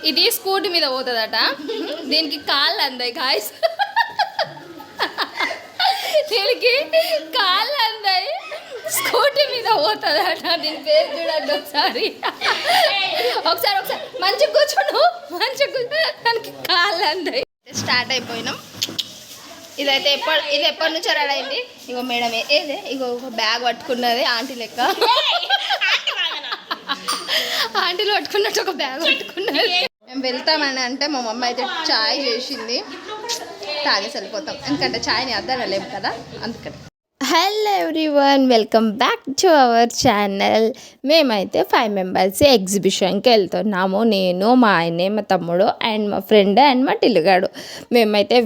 ఇది స్కూటీ మీద పోతుందట. దీనికి కాళ్ళు అందాయి గాయస్, దీనికి కాళ్ళు అందాయి, స్కూటీ మీద పోతుందట. దీని పేరు చూడండి ఒకసారి, ఒకసారి ఒకసారి మంచిగా కూర్చోను, మంచిగా కూర్చో. దానికి కాళ్ళు అందాయి. స్టార్ట్ అయిపోయినాం. ఇది ఎప్పటి నుంచో రెడీ అయింది. ఇగో మేడం ఏదే ఇగో ఒక బ్యాగ్ పట్టుకున్నది ఆంటీ లెక్క, ఆంటీలు పట్టుకున్నట్టు ఒక బ్యాగ్ పట్టుకున్నది. మేము వెళ్తామని అంటే మా మమ్మీ అయితే చాయ్ చేసింది, తాగేసి వెళ్ళిపోతాం. ఎందుకంటే చాయ్ని అద్దనలేము కదా, అందుకని. Hello everyone, welcome back to our channel. మేమైతే 5 మెంబర్స్ ఎగ్జిబిషన్కి వెళ్తున్నాము. నేను, మా ఆయనే, మా తమ్ముడు అండ్ మా ఫ్రెండ్ అండ్ మా టిల్లుగాడు. మేమైతే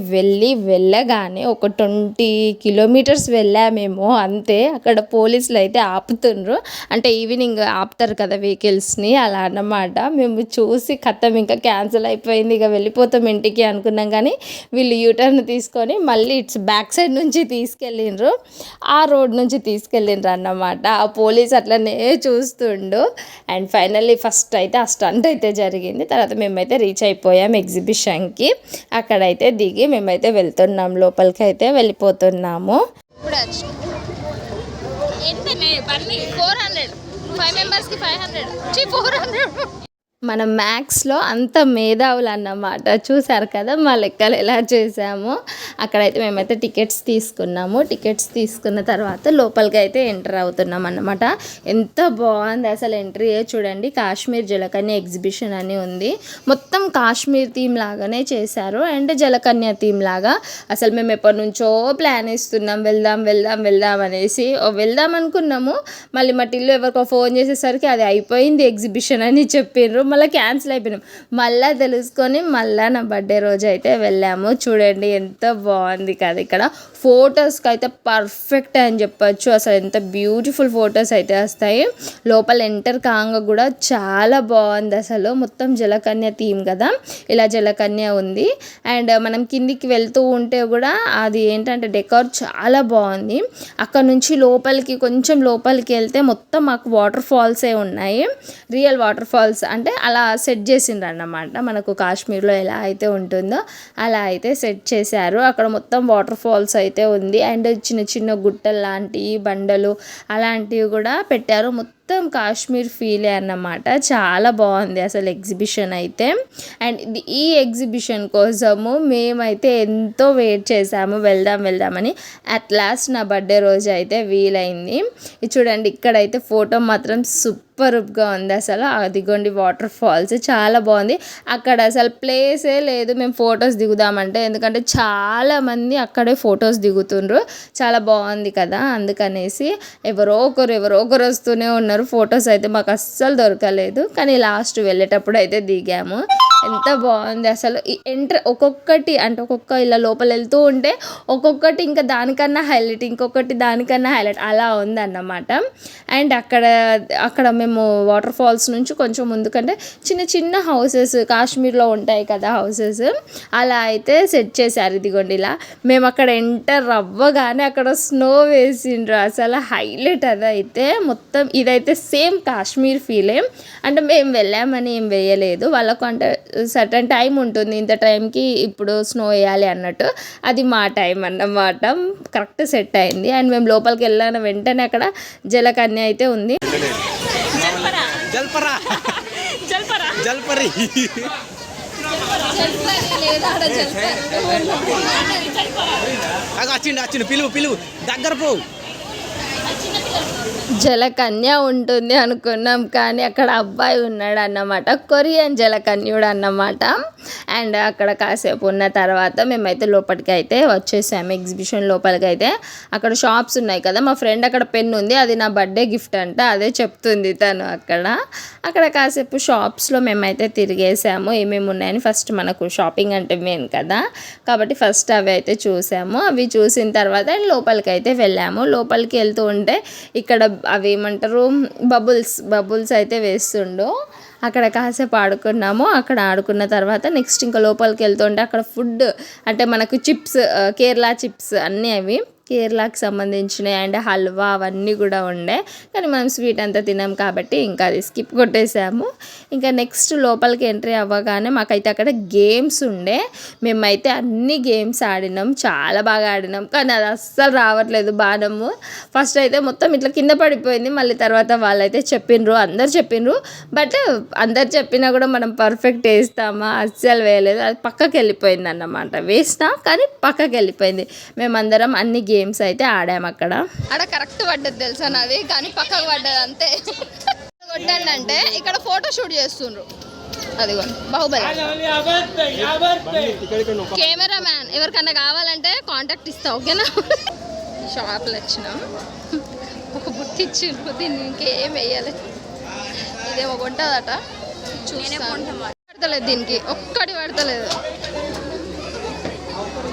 వెళ్ళగానే ఒక 20 కిలోమీటర్స్ వెళ్ళామేమో అంతే. అక్కడ పోలీసులు అయితే ఆపుతుండ్రు, అంటే ఈవినింగ్ ఆపుతారు కదా వెహికల్స్ని, అలా అన్నమాట. మేము చూసి ఖతం ఇంకా క్యాన్సిల్ అయిపోయింది, ఇక వెళ్ళిపోతాం ఇంటికి అనుకున్నాం. కానీ వీళ్ళు యూటర్న్ తీసుకొని మళ్ళీ ఇట్స్ బ్యాక్ సైడ్ నుంచి తీసుకెళ్ళిండ్రు, ఆ రోడ్ నుంచి తీసుకెళ్ళిండ్రు అన్నమాట. ఆ పోలీస్ అట్లనే చూస్తుండు. అండ్ ఫైనల్లీ ఫస్ట్ అయితే ఆ స్టంట్ అయితే జరిగింది. తర్వాత మేమైతే రీచ్ అయిపోయాం ఎగ్జిబిషన్కి. అక్కడైతే దిగి మేమైతే వెళ్తున్నాం, లోపలికి అయితే వెళ్ళిపోతున్నాము. ఇప్పుడు 400, 5 మెంబర్స్కి 500, 400. మన మ్యాథ్స్లో అంత మేధావులు అన్నమాట. చూసారు కదా మా లెక్కలు ఎలా చేసాము. అక్కడైతే మేమైతే టికెట్స్ తీసుకున్నాము. టికెట్స్ తీసుకున్న తర్వాత లోపలికి అయితే ఎంటర్ అవుతున్నాం అన్నమాట. ఎంత బాగుంది అసలు ఎంట్రీ చూడండి. కాశ్మీర్ జలకన్య ఎగ్జిబిషన్ అని ఉంది. మొత్తం కాశ్మీర్ థీమ్ లాగానే చేశారు అండ్ జలకన్య థీమ్ లాగా. అసలు మేము ఎప్పటి నుంచో ప్లాన్ ఇస్తున్నాం, వెళ్దాం అనేసి. వెళ్దాం అనుకున్నాము, మళ్ళీ మా టిల్లు ఎవరికో ఫోన్ చేసేసరికి అది అయిపోయింది ఎగ్జిబిషన్ అని చెప్పిర్రు. మళ్ళీ క్యాన్సిల్ అయిపోయినాం. మళ్ళీ తెలుసుకొని మళ్ళీ నా బర్త్డే రోజు అయితే వెళ్ళాము. చూడండి ఎంత బాగుంది కదా. ఇక్కడ ఫొటోస్కి అయితే పర్ఫెక్ట్ అని చెప్పచ్చు. అసలు ఎంత బ్యూటిఫుల్ ఫొటోస్ అయితే వస్తాయి. లోపల ఎంటర్ కాంగా కూడా చాలా బాగుంది అసలు. మొత్తం జలకన్య థీమ్ కదా, ఇలా జలకన్య ఉంది. అండ్ మనం కిందికి వెళ్తూ ఉంటే కూడా అది ఏంటంటే డెకోర్ చాలా బాగుంది. అక్కడ నుంచి కొంచెం లోపలికి వెళ్తే మొత్తం మాకు వాటర్ ఫాల్సే ఉన్నాయి, రియల్ వాటర్ ఫాల్స్. అంటే అలా సెట్ చేసిండ్రు అన్నమాట. మనకు కాశ్మీర్లో ఎలా అయితే ఉంటుందో అలా అయితే సెట్ చేశారు. అక్కడ మొత్తం వాటర్ ఫాల్స్ అయితే ఉంది అండ్ చిన్న చిన్న గుట్టలు లాంటివి, బండలు అలాంటివి కూడా పెట్టారు. మొత్తం కాశ్మీర్ ఫీలే అన్నమాట. చాలా బాగుంది అసలు ఎగ్జిబిషన్ అయితే. అండ్ ఈ ఎగ్జిబిషన్ కోసము మేమైతే ఎంతో వెయిట్ చేసాము, వెళ్దామని. అట్ లాస్ట్ నా బర్త్డే రోజు అయితే వీలైంది. ఇది చూడండి, ఇక్కడైతే ఫోటో మాత్రం సూపర్గా ఉంది అసలు. అదిగోండి వాటర్ ఫాల్స్ చాలా బాగుంది. అక్కడ అసలు ప్లేసే లేదు మేము ఫొటోస్ దిగుదామంటే, ఎందుకంటే చాలామంది అక్కడే ఫొటోస్ దిగుతుండ్రు. చాలా బాగుంది కదా, అందుకనేసి ఎవరో ఒకరు వస్తూనే ఉన్నారు. ఫొటోస్ అయితే మాకు అస్సలు దొరకలేదు. కానీ లాస్ట్ వెళ్ళేటప్పుడు అయితే దిగాము. ఎంత బాగుంది అసలు. ఈ ఒక్కొక్కటి అంటే ఇలా లోపల వెళ్తూ ఉంటే ఒక్కొక్కటి ఇంకా దానికన్నా హైలైట్, ఇంకొకటి దానికన్నా హైలైట్ అలా ఉందన్నమాట. అండ్ అక్కడ మేము వాటర్ ఫాల్స్ నుంచి కొంచెం ముందుకంటే చిన్న చిన్న హౌసెస్ కాశ్మీర్లో ఉంటాయి కదా హౌసెస్, అలా అయితే సెట్ చేశారు. ఇదిగోండి ఇలా మేము అక్కడ ఎంటర్ అవ్వగానే అక్కడ స్నో వేసిండ్రు. అసలు హైలైట్ అదైతే. మొత్తం ఇదైతే సేమ్ కాశ్మీర్ ఫీలే. అంటే మేము వెళ్ళామని ఏం వేయలేదు, వాళ్ళకు అంటే సర్టన్ టైం ఉంటుంది, ఇంత టైంకి ఇప్పుడు స్నో వేయాలి అన్నట్టు. అది మా టైం అన్నమాట. కరెక్ట్ సెట్ అయింది. అండ్ మేము లోపలికి వెళ్ళిన వెంటనే అక్కడ జలకన్య అయితే ఉంది. పిలువు దగ్గర పో. జలకన్య ఉంటుంది అనుకున్నాం, కానీ అక్కడ అబ్బాయి ఉన్నాడు అన్నమాట, కొరియన్ జలకన్యుడు అన్నమాట. అండ్ అక్కడ కాసేపు ఉన్న తర్వాత మేమైతే లోపలికి అయితే వచ్చేసాము. ఎగ్జిబిషన్ లోపలికి అయితే అక్కడ షాప్స్ ఉన్నాయి కదా. మా ఫ్రెండ్ అక్కడ పెన్ ఉంది, అది నా బర్త్డే గిఫ్ట్ అంట, అదే చెప్తుంది తను. అక్కడ కాసేపు షాప్స్లో మేమైతే తిరిగేసాము, ఏమేమి ఉన్నాయని. ఫస్ట్ మనకు షాపింగ్ అంటే మెయిన్ కదా, కాబట్టి ఫస్ట్ అవి అయితే చూసాము. అవి చూసిన తర్వాత లోపలికి అయితే వెళ్ళాము. లోపలికి వెళ్తూ ఉంటే ఇక్కడ అవి ఏమంటారు బబుల్స్ అయితే వేస్తుండో. అక్కడ కాసేపు ఆడుకున్నాము. అక్కడ ఆడుకున్న తర్వాత నెక్స్ట్ ఇంకా లోపలికి వెళ్తుంటే అక్కడ ఫుడ్ అంటే మనకు చిప్స్, కేరళ చిప్స్ అన్నీ అవి కేరళకి సంబంధించినవి అండ్ హల్వా అవన్నీ కూడా ఉండే, కానీ మనం స్వీట్ అంతా తినాం కాబట్టి ఇంకా అది స్కిప్ కొట్టేసాము. ఇంకా నెక్స్ట్ లోపలికి ఎంట్రీ అవ్వగానే మాకైతే అక్కడ గేమ్స్ ఉండే, మేమైతే అన్ని గేమ్స్ ఆడినాం, చాలా బాగా ఆడినాం. కానీ అది అస్సలు రావట్లేదు బాణము. ఫస్ట్ అయితే మొత్తం ఇట్లా కింద పడిపోయింది, మళ్ళీ తర్వాత వాళ్ళైతే అందరు చెప్పిండ్రు, బట్ అందరు చెప్పినా కూడా మనం పర్ఫెక్ట్ వేస్తామా, అస్సలు వేయలేదు. అది పక్కకి వెళ్ళిపోయింది అన్నమాట. వేసినా కానీ పక్కకి వెళ్ళిపోయింది. మేమందరం అన్ని గేమ్స్ అయితే ఆడాము. అక్కడ కరెక్ట్ పడ్డది తెలుసా నాది, కానీ పక్కకు పడ్డది అంతే. కొట్టండి అంటే ఇక్కడ ఫోటో షూట్ చేస్తుండ్రు, అదిగో బాహుబలి. కెమెరా మ్యాన్ ఎవరికన్నా కావాలంటే కాంటాక్ట్ ఇస్తా, ఓకేనా? షాప్లో వచ్చినాం, ఒక బుట్టి ఇచ్చిండ్రు, దీన్ని ఇంకేం వేయాలి. ఇదేమో కొంటదట, పడతలేదు దీనికి, ఒక్కటి పడతలేదు.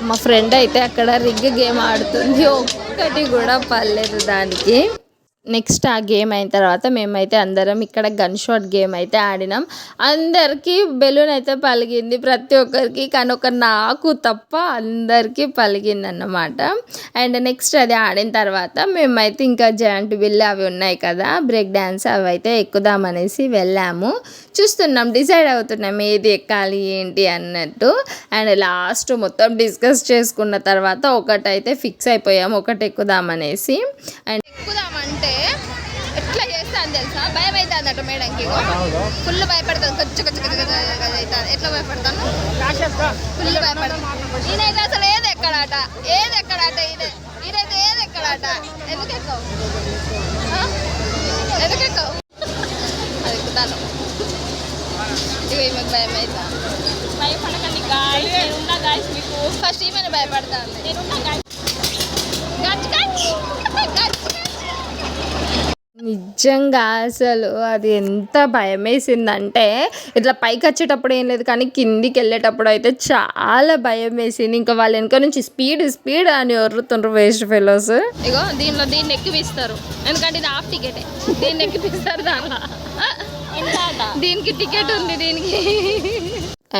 మా ఫ్రెండ్ అయితే అక్కడ రిగ్ గేమ్ ఆడుతుంది, ఒక్కటి కూడా పడలేదు దానికి. నెక్స్ట్ ఆ గేమ్ అయిన తర్వాత మేమైతే అందరం ఇక్కడ గన్ షాట్ గేమ్ అయితే ఆడినాం. అందరికీ బెలూన్ అయితే పలిగింది, ప్రతి ఒక్కరికి, కానీ ఒక నాకు తప్ప అందరికీ పలిగింది అన్నమాట. అండ్ నెక్స్ట్ అది ఆడిన తర్వాత మేమైతే ఇంకా జాయింట్ బిల్ అవి ఉన్నాయి కదా, బ్రేక్ డ్యాన్స్, అవి అయితే ఎక్కుదామనేసి వెళ్ళాము. చూస్తున్నాం, డిసైడ్ అవుతున్నాం ఏది ఎక్కాలి ఏంటి అన్నట్టు. అండ్ లాస్ట్ మొత్తం డిస్కస్ చేసుకున్న తర్వాత ఒకటైతే ఫిక్స్ అయిపోయాము, ఒకటి ఎక్కుదామనేసి. అండ్ ఎక్కుదామంటే ఎట్లా చేస్తాను తెలుసా, భయం అవుతుంది అన్నట్టు మేడంకి, ఫుల్ భయపడతాను, అవుతుంది. ఎట్లా భయపడతాను, ఫుల్ భయపడతాను. నేనైతే అసలు ఏది ఎక్కడాట ఇదే, నేనైతే ఏది ఎక్కడాట. ఎందుకు ఎక్కుతావు, అది ఎక్కుతాను. ఇక ఈమెకు భయం అవుతా, భయపడకండి గాయస్, మీకు ఫస్ట్ ఈమెను భయపడతాను. నిజంగా అసలు అది ఎంత భయం వేసిందంటే, ఇట్లా పైకి వచ్చేటప్పుడు ఏం లేదు, కానీ కిందికి వెళ్ళేటప్పుడు అయితే చాలా భయం వేసింది. ఇంకా వాళ్ళ వెనక నుంచి స్పీడ్ అని వరుతుండ్రు వేస్ట్ ఫెలోస్. ఇగో దీన్ని ఎక్కిపిస్తారు, ఎందుకంటే ఇది హాఫ్ టికెటే, దీన్ని ఎక్కిపిస్తారు. దాంట్లో దీనికి టికెట్ ఉంది దీనికి.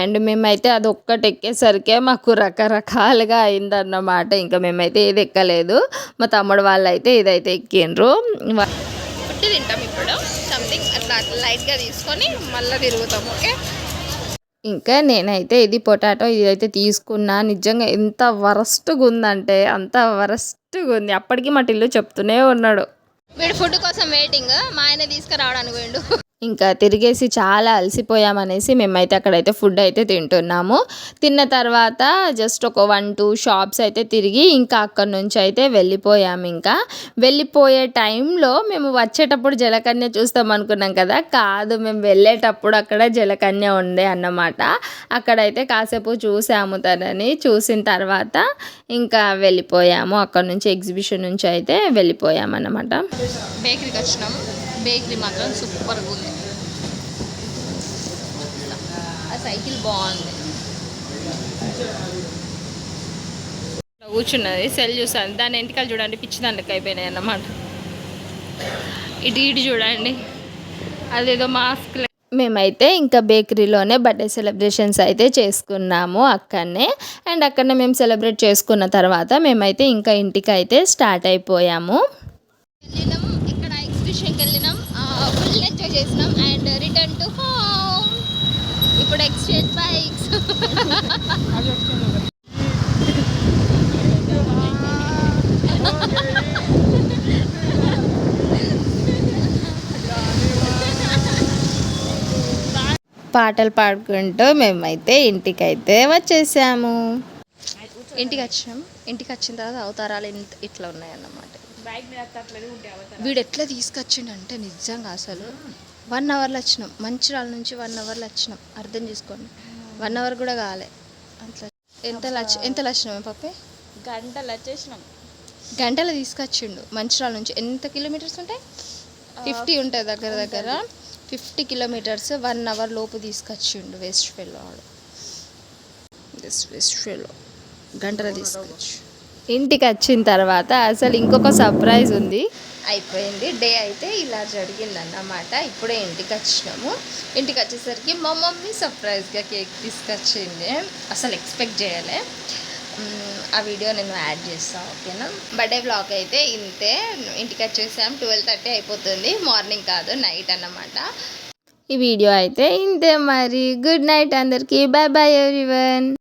అండ్ మేమైతే అది ఒక్కటి ఎక్కేసరికే మాకు రకరకాలుగా అయిందన్నమాట. ఇంకా మేమైతే ఏది ఎక్కలేదు, మా తమ్ముడు వాళ్ళు అయితే ఇదైతే ఎక్కిండ్రు. పుట్టి తింటాం ఇప్పుడు, సంథింగ్ అట్లా లైట్గా తీసుకొని మళ్ళీ తిరుగుతాం, ఓకే. ఇంకా నేనైతే ఇది పొటాటో ఇదైతే తీసుకున్నా. నిజంగా ఎంత వరస్ట్గా ఉందంటే అంత వరస్ట్గా ఉంది. అప్పటికి మా టిల్లు చెప్తూనే ఉన్నాడు, వీడు ఫుడ్ కోసం వెయిటింగ్, మా ఆయన తీసుకురావడానికి పోయిండు. ఇంకా తిరిగేసి చాలా అలసిపోయామనేసి మేమైతే అక్కడైతే ఫుడ్ అయితే తింటున్నాము. తిన్న తర్వాత జస్ట్ ఒక 1-2 షాప్స్ అయితే తిరిగి ఇంకా అక్కడ నుంచి అయితే వెళ్ళిపోయాము. ఇంకా వెళ్ళిపోయే టైంలో మేము వచ్చేటప్పుడు జలకన్య చూస్తాం అనుకున్నాం కదా, కాదు, మేము వెళ్ళేటప్పుడు అక్కడ జలకన్య ఉండే అన్నమాట. అక్కడైతే కాసేపు చూసాము తనని, చూసిన తర్వాత ఇంకా వెళ్ళిపోయాము. అక్కడ నుంచి ఎగ్జిబిషన్ నుంచి అయితే వెళ్ళిపోయాము అన్నమాట. బేకరీకి వచ్చినాం, బేకరీ మాత్రం సూపర్గా ఉంది, ఆ సైకిల్ బాగుంది. కూర్చున్నది, సెల్ చూసాను, దాని వెంటకాలు చూడండి పిచ్చి దానికి అయిపోయినాయి అన్నమాట. ఇటు చూడండి, అదేదో మాస్క్. మేమైతే ఇంకా బేకరీలోనే బర్త్డే సెలబ్రేషన్స్ అయితే చేసుకున్నాము అక్కడనే. అండ్ అక్కడనే మేము సెలబ్రేట్ చేసుకున్న తర్వాత మేమైతే ఇంకా ఇంటికి అయితే స్టార్ట్ అయిపోయాము. ఇక్కడ ఎగ్జిబిషన్కి వెళ్ళినాం, ఫుల్ ఎంజాయ్ చేసినాం అండ్ రిటర్న్ టు హోమ్. ఇప్పుడు ఎక్స్చేంజ్ బైక్స్. పాటలు పాడుకుంటూ మేమైతే ఇంటికైతే వచ్చేసాము. ఇంటికి వచ్చిన తర్వాత అవతారాలు ఇట్లా ఉన్నాయన్నమాట. వీడు ఎట్లా తీసుకొచ్చిండంటే నిజంగా అసలు 1 అవర్లో వచ్చినాం, మంచిర్యాల నుంచి 1 అవర్లో వచ్చినాం, అర్థం చేసుకోండి. 1 అవర్ కూడా కాలే అట్లా. ఎంత వచ్చినాం పప్పే, గంటలు తీసుకొచ్చిండు మంచిర్యాల నుంచి. ఎంత కిలోమీటర్స్ ఉంటాయి, 50 ఉంటాయి దగ్గర 50 కిలోమీటర్స్ 1 అవర్ లోపు తీసుకొచ్చిండు. వేస్ట్ ఫెలో గంటలు తీసుకొచ్చి. ఇంటికి వచ్చిన తర్వాత అసలు ఇంకొక సర్ప్రైజ్ ఉంది. అయిపోయింది డే అయితే ఇలా జరిగిందన్నమాట. ఇప్పుడే ఇంటికి వచ్చినాము. ఇంటికి వచ్చేసరికి మా మమ్మీ సర్ప్రైజ్గా కేక్ తీసుకొచ్చింది. అసలు ఎక్స్పెక్ట్ చేయలే. ఆ వీడియో నేను యాడ్ చేస్తాను, ఓకేనా. బర్త్డే వ్లాగ్ అయితే ఇంతే. ఇంటికి వచ్చేసాం, 12:30 అయిపోతుంది. మార్నింగ్ కాదు, నైట్ అన్నమాట. ఈ వీడియో అయితే ఇంతే మరి. గుడ్ నైట్ అందరికీ. Bye bye everyone.